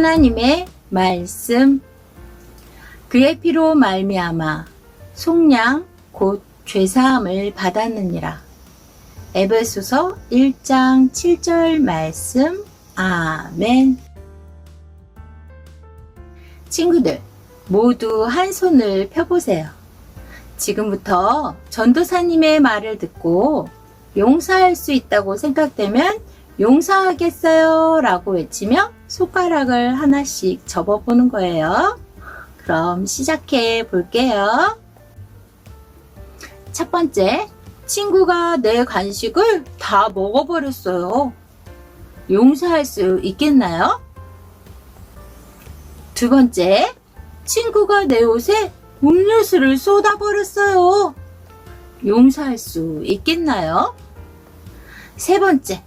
하나님의 말씀. 그의 피로 말미암아 속량 곧 죄사함을 받았느니라. 에베소서 1장 7절 말씀. 아멘. 친구들, 모두 한 손을 펴보세요. 지금부터 전도사님의 말을 듣고 용서할 수 있다고 생각되면 용서하겠어요 라고 외치며 손가락을 하나씩 접어보는 거예요. 그럼 시작해 볼게요. 첫 번째, 친구가 내 간식을 다 먹어버렸어요. 용서할 수 있겠나요? 두 번째, 친구가 내 옷에 음료수를 쏟아버렸어요. 용서할 수 있겠나요? 세 번째,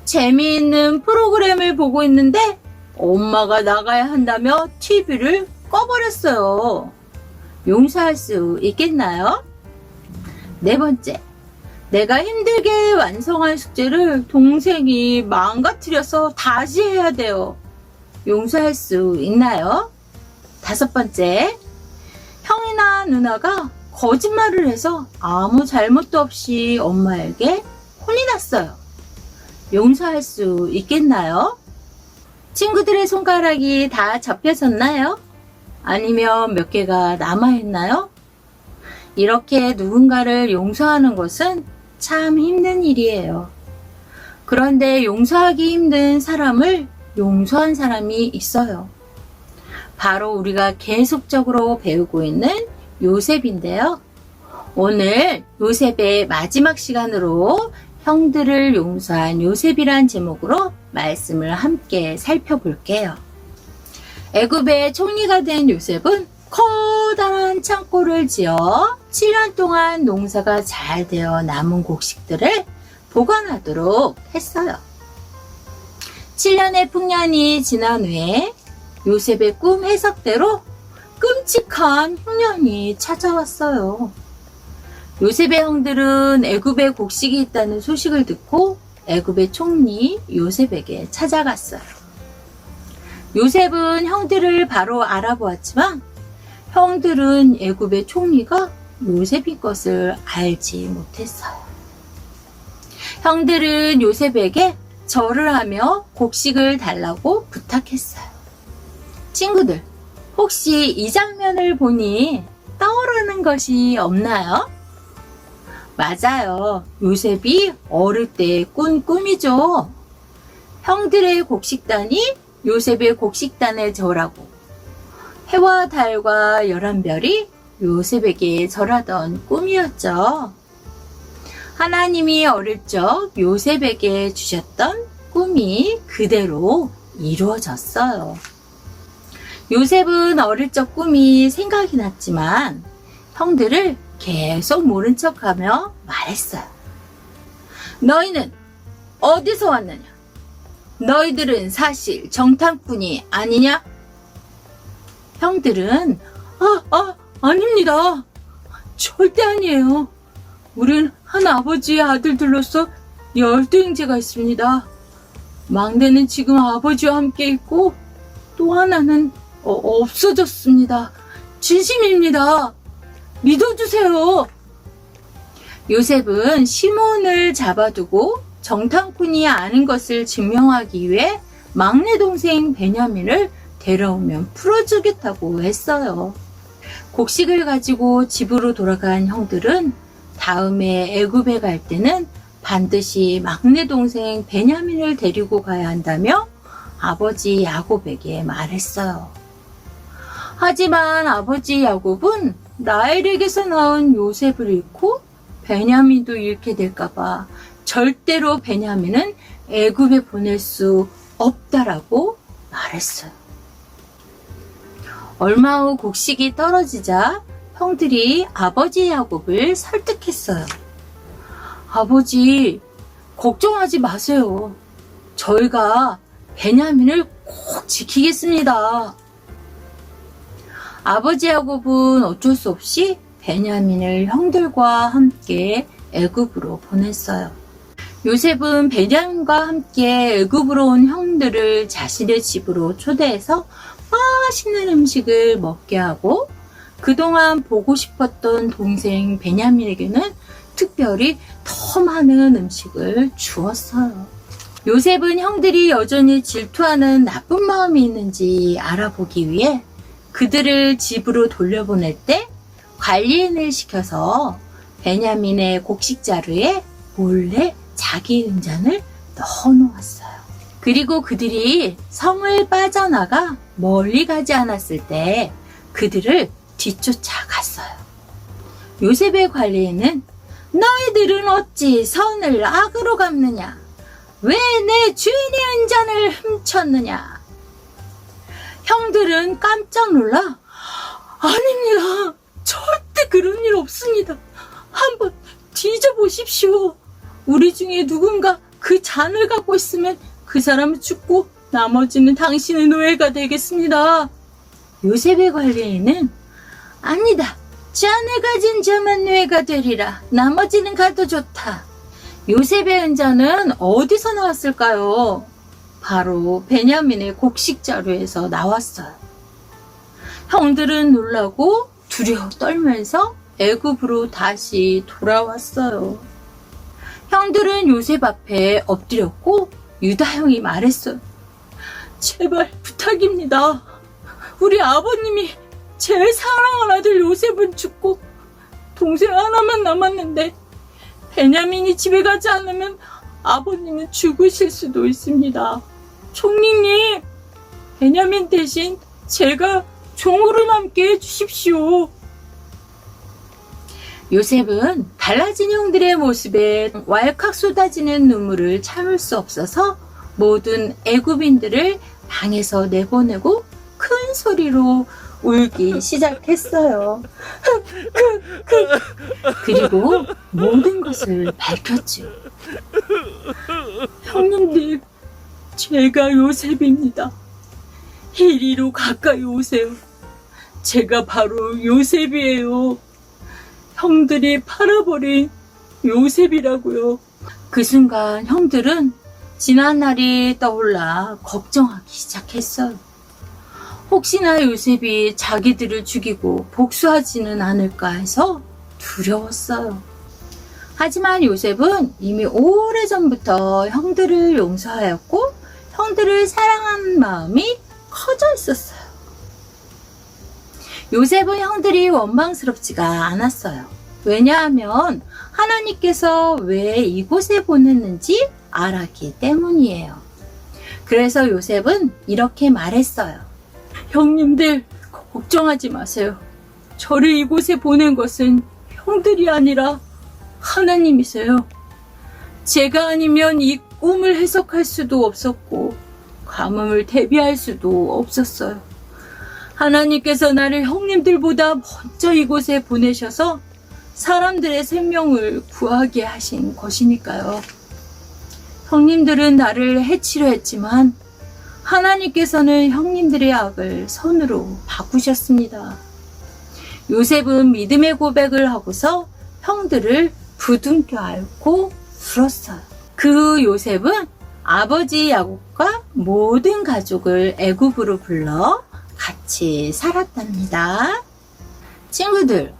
재미있는 프로그램을 보고 있는데 엄마가 나가야 한다며 TV를 꺼버렸어요. 용서할 수 있겠나요? 네 번째, 내가 힘들게 완성한 숙제를 동생이 망가뜨려서 다시 해야 돼요. 용서할 수 있나요? 다섯 번째, 형이나 누나가 거짓말을 해서 아무 잘못도 없이 엄마에게 혼이 났어요. 용서할 수 있겠나요? 친구들의 손가락이 다 접혀졌나요? 아니면 몇 개가 남아있나요? 이렇게 누군가를 용서하는 것은 참 힘든 일이에요. 그런데 용서하기 힘든 사람을 용서한 사람이 있어요. 바로 우리가 계속적으로 배우고 있는 요셉인데요. 오늘 요셉의 마지막 시간으로 형들을 용서한 요셉이란 제목으로 말씀을 함께 살펴볼게요. 애굽의 총리가 된 요셉은 커다란 창고를 지어 7년 동안 농사가 잘 되어 남은 곡식들을 보관하도록 했어요. 7년의 풍년이 지난 후에 요셉의 꿈 해석대로 끔찍한 흉년이 찾아왔어요. 요셉의 형들은 애굽에 곡식이 있다는 소식을 듣고 애굽의 총리 요셉에게 찾아갔어요. 요셉은 형들을 바로 알아보았지만 형들은 애굽의 총리가 요셉인 것을 알지 못했어요. 형들은 요셉에게 절을 하며 곡식을 달라고 부탁했어요. 친구들, 혹시 이 장면을 보니 떠오르는 것이 없나요? 맞아요. 요셉이 어릴 때 꾼 꿈이죠. 형들의 곡식단이 요셉의 곡식단에 절하고 해와 달과 11별이 요셉에게 절하던 꿈이었죠. 하나님이 어릴 적 요셉에게 주셨던 꿈이 그대로 이루어졌어요. 요셉은 어릴 적 꿈이 생각이 났지만 형들을 계속 모른 척하며 말했어요. 너희는 어디서 왔느냐? 너희들은 사실 정탐꾼이 아니냐? 형들은 아닙니다. 절대 아니에요. 우린 한 아버지의 아들들로서 12형제가 있습니다. 막내는 지금 아버지와 함께 있고 또 하나는 없어졌습니다. 진심입니다. 믿어주세요. 요셉은 시몬을 잡아두고 정탐꾼이 아닌 것을 증명하기 위해 막내 동생 베냐민을 데려오면 풀어주겠다고 했어요. 곡식을 가지고 집으로 돌아간 형들은 다음에 애굽에 갈 때는 반드시 막내 동생 베냐민을 데리고 가야 한다며 아버지 야곱에게 말했어요. 하지만 아버지 야곱은 라헬에게서 낳은 요셉을 잃고 베냐민도 잃게 될까봐 절대로 베냐민은 애굽에 보낼 수 없다라고 말했어요. 얼마 후 곡식이 떨어지자 형들이 아버지 야곱을 설득했어요. 아버지, 걱정하지 마세요. 저희가 베냐민을 꼭 지키겠습니다. 아버지 야곱은 어쩔 수 없이 베냐민을 형들과 함께 애굽으로 보냈어요. 요셉은 베냐민과 함께 애굽으로 온 형들을 자신의 집으로 초대해서 맛있는 음식을 먹게 하고 그동안 보고 싶었던 동생 베냐민에게는 특별히 더 많은 음식을 주었어요. 요셉은 형들이 여전히 질투하는 나쁜 마음이 있는지 알아보기 위해 그들을 집으로 돌려보낼 때 관리인을 시켜서 베냐민의 곡식 자루에 몰래 자기 은잔을 넣어놓았어요. 그리고 그들이 성을 빠져나가 멀리 가지 않았을 때 그들을 뒤쫓아갔어요. 요셉의 관리인은 너희들은 어찌 선을 악으로 갚느냐? 왜 내 주인의 은잔을 훔쳤느냐? 형들은 깜짝 놀라 아닙니다. 절대 그런 일 없습니다. 한번 뒤져보십시오. 우리 중에 누군가 그 잔을 갖고 있으면 그 사람은 죽고 나머지는 당신의 노예가 되겠습니다. 요셉의 관리인은 아니다. 잔을 가진 자만 노예가 되리라. 나머지는 가도 좋다. 요셉의 은자는 어디서 나왔을까요? 바로 베냐민의 곡식 자루에서 나왔어요. 형들은 놀라고 두려워 떨면서 애굽으로 다시 돌아왔어요. 형들은 요셉 앞에 엎드렸고 유다 형이 말했어요. 제발 부탁입니다. 우리 아버님이 제일 사랑하는 아들 요셉은 죽고 동생 하나만 남았는데 베냐민이 집에 가지 않으면 아버님은 죽으실 수도 있습니다. 총리님, 베냐민 대신 제가 종으로 남게 해주십시오. 요셉은 달라진 형들의 모습에 왈칵 쏟아지는 눈물을 참을 수 없어서 모든 애굽인들을 방에서 내보내고 큰 소리로 울기 시작했어요. 그리고 모든 것을 밝혔죠. 형님들, 제가 요셉입니다. 이리로 가까이 오세요. 제가 바로 요셉이에요. 형들이 팔아버린 요셉이라고요. 그 순간 형들은 지난 날이 떠올라 걱정하기 시작했어요. 혹시나 요셉이 자기들을 죽이고 복수하지는 않을까 해서 두려웠어요. 하지만 요셉은 이미 오래전부터 형들을 용서하였고 형들을 사랑하는 마음이 커져 있었어요. 요셉은 형들이 원망스럽지가 않았어요. 왜냐하면 하나님께서 왜 이곳에 보냈는지 알았기 때문이에요. 그래서 요셉은 이렇게 말했어요. 형님들, 걱정하지 마세요. 저를 이곳에 보낸 것은 형들이 아니라 하나님이세요. 제가 아니면 이 꿈을 해석할 수도 없었고 가뭄을 대비할 수도 없었어요. 하나님께서 나를 형님들보다 먼저 이곳에 보내셔서 사람들의 생명을 구하게 하신 것이니까요. 형님들은 나를 해치려 했지만 하나님께서는 형님들의 악을 선으로 바꾸셨습니다. 요셉은 믿음의 고백을 하고서 형들을 부둥켜 안고 울었어요. 그 요셉은 아버지 야곱과 모든 가족을 애굽으로 불러 같이 살았답니다. 친구들,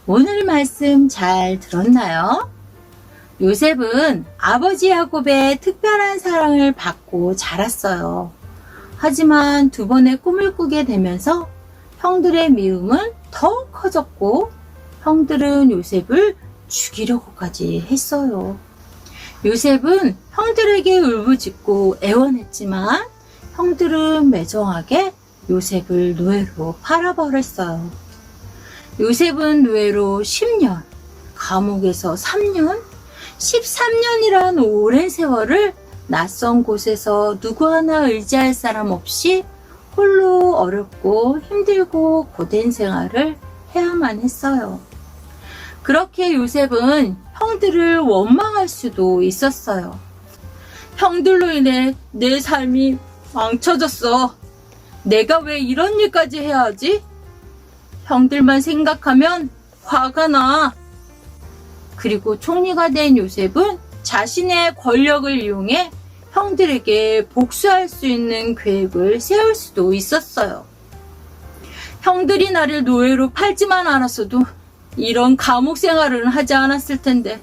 오늘 말씀 잘 들었나요? 요셉은 아버지 야곱의 특별한 사랑을 받고 자랐어요. 하지만 두 번의 꿈을 꾸게 되면서 형들의 미움은 더 커졌고 형들은 요셉을 죽이려고까지 했어요. 요셉은 형들에게 울부짖고 애원했지만 형들은 매정하게 요셉을 노예로 팔아버렸어요. 요셉은 노예로 10년, 감옥에서 3년, 13년이란 오랜 세월을 낯선 곳에서 누구 하나 의지할 사람 없이 홀로 어렵고 힘들고 고된 생활을 해야만 했어요. 그렇게 요셉은 형들을 원망할 수도 있었어요. 형들로 인해 내 삶이 망쳐졌어. 내가 왜 이런 일까지 해야 하지? 형들만 생각하면 화가 나. 그리고 총리가 된 요셉은 자신의 권력을 이용해 형들에게 복수할 수 있는 계획을 세울 수도 있었어요. 형들이 나를 노예로 팔지만 않았어도 이런 감옥 생활은 하지 않았을 텐데,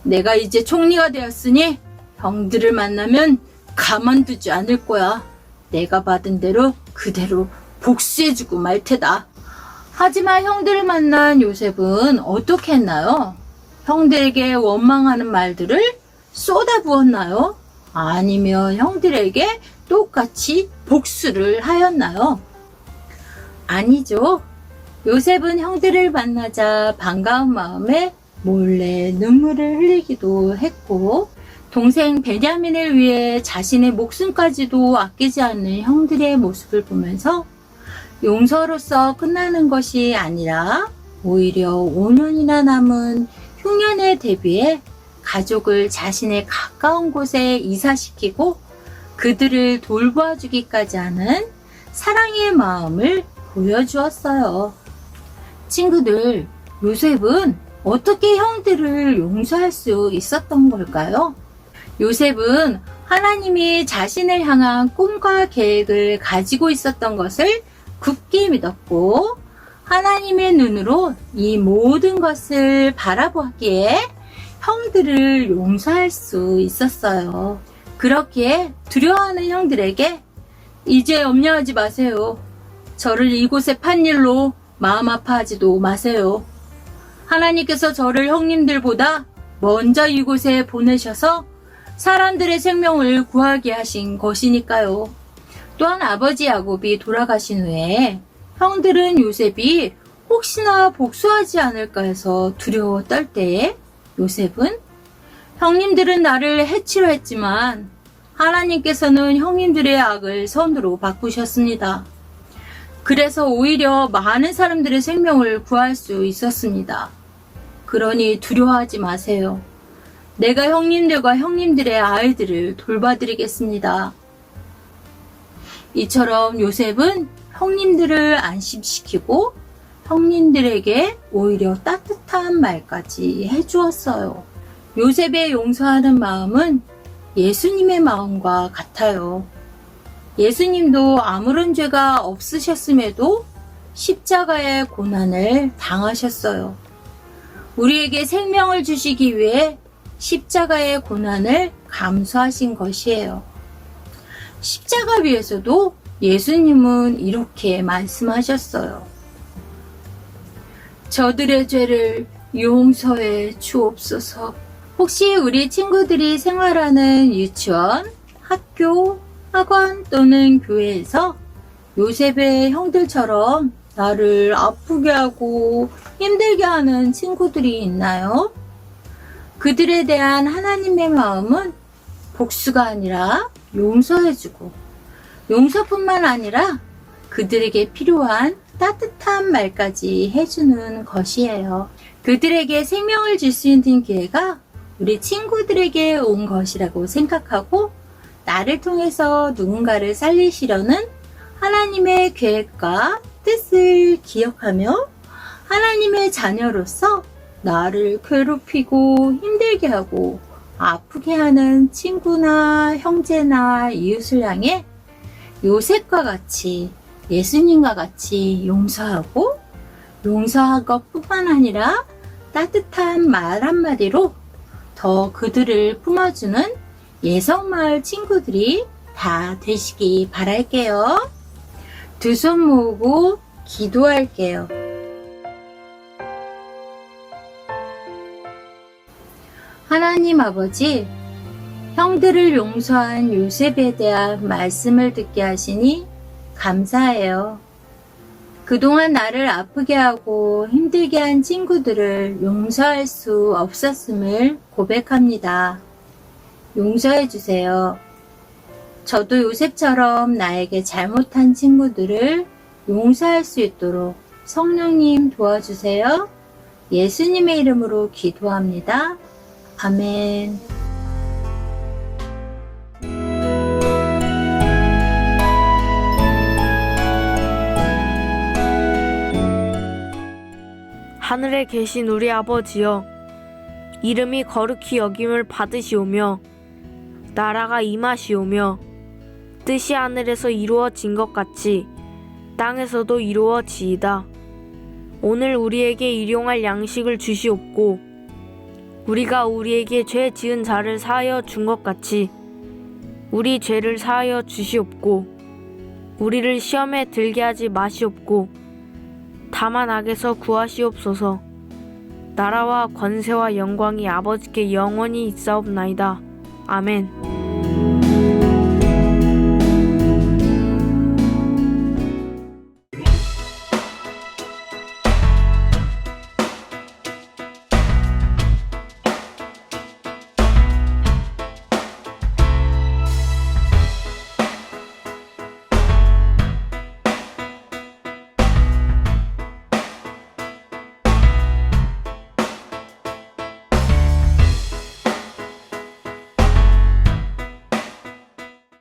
내가 이제 총리가 되었으니 형들을 만나면 가만두지 않을 거야. 내가 받은 대로 그대로 복수해주고 말 테다. 하지만 형들을 만난 요셉은 어떻게 했나요? 형들에게 원망하는 말들을 쏟아부었나요? 아니면 형들에게 똑같이 복수를 하였나요? 아니죠. 요셉은 형들을 만나자 반가운 마음에 몰래 눈물을 흘리기도 했고, 동생 베냐민을 위해 자신의 목숨까지도 아끼지 않는 형들의 모습을 보면서 용서로서 끝나는 것이 아니라 오히려 5년이나 남은 흉년에 대비해 가족을 자신의 가까운 곳에 이사시키고 그들을 돌봐주기까지 하는 사랑의 마음을 보여주었어요. 친구들, 요셉은 어떻게 형들을 용서할 수 있었던 걸까요? 요셉은 하나님이 자신을 향한 꿈과 계획을 가지고 있었던 것을 굳게 믿었고, 하나님의 눈으로 이 모든 것을 바라보았기에 형들을 용서할 수 있었어요. 그렇기에 두려워하는 형들에게 이제 염려하지 마세요. 저를 이곳에 판 일로 마음 아파하지도 마세요. 하나님께서 저를 형님들보다 먼저 이곳에 보내셔서 사람들의 생명을 구하게 하신 것이니까요. 또한 아버지 야곱이 돌아가신 후에 형들은 요셉이 혹시나 복수하지 않을까 해서 두려워 떨 때에 요셉은 형님들은 나를 해치려 했지만 하나님께서는 형님들의 악을 선으로 바꾸셨습니다. 그래서 오히려 많은 사람들의 생명을 구할 수 있었습니다. 그러니 두려워하지 마세요. 내가 형님들과 형님들의 아이들을 돌봐드리겠습니다. 이처럼 요셉은 형님들을 안심시키고 형님들에게 오히려 따뜻한 말까지 해주었어요. 요셉의 용서하는 마음은 예수님의 마음과 같아요. 예수님도 아무런 죄가 없으셨음에도 십자가의 고난을 당하셨어요. 우리에게 생명을 주시기 위해 십자가의 고난을 감수하신 것이에요. 십자가 위에서도 예수님은 이렇게 말씀하셨어요. 저들의 죄를 용서해 주옵소서. 혹시 우리 친구들이 생활하는 유치원, 학교, 학원 또는 교회에서 요셉의 형들처럼 나를 아프게 하고 힘들게 하는 친구들이 있나요? 그들에 대한 하나님의 마음은 복수가 아니라 용서해주고, 용서뿐만 아니라 그들에게 필요한 따뜻한 말까지 해주는 것이에요. 그들에게 생명을 줄 수 있는 기회가 우리 친구들에게 온 것이라고 생각하고, 나를 통해서 누군가를 살리시려는 하나님의 계획과 뜻을 기억하며 하나님의 자녀로서 나를 괴롭히고 힘들게 하고 아프게 하는 친구나 형제나 이웃을 향해 요셉과 같이, 예수님과 같이 용서하고, 용서한 것뿐만 아니라 따뜻한 말 한마디로 더 그들을 품어주는 예성마을 친구들이 다 되시기 바랄게요. 두 손 모으고 기도할게요. 하나님 아버지, 형들을 용서한 요셉에 대한 말씀을 듣게 하시니 감사해요. 그동안 나를 아프게 하고 힘들게 한 친구들을 용서할 수 없었음을 고백합니다. 용서해 주세요. 저도 요셉처럼 나에게 잘못한 친구들을 용서할 수 있도록 성령님 도와주세요. 예수님의 이름으로 기도합니다. 아멘. 하늘에 계신 우리 아버지여, 이름이 거룩히 여김을 받으시오며 나라가 임하시오며 뜻이 하늘에서 이루어진 것 같이 땅에서도 이루어지이다. 오늘 우리에게 일용할 양식을 주시옵고 우리가 우리에게 죄 지은 자를 사하여 준 것 같이 우리 죄를 사하여 주시옵고 우리를 시험에 들게 하지 마시옵고 다만 악에서 구하시옵소서. 나라와 권세와 영광이 아버지께 영원히 있사옵나이다. 아멘.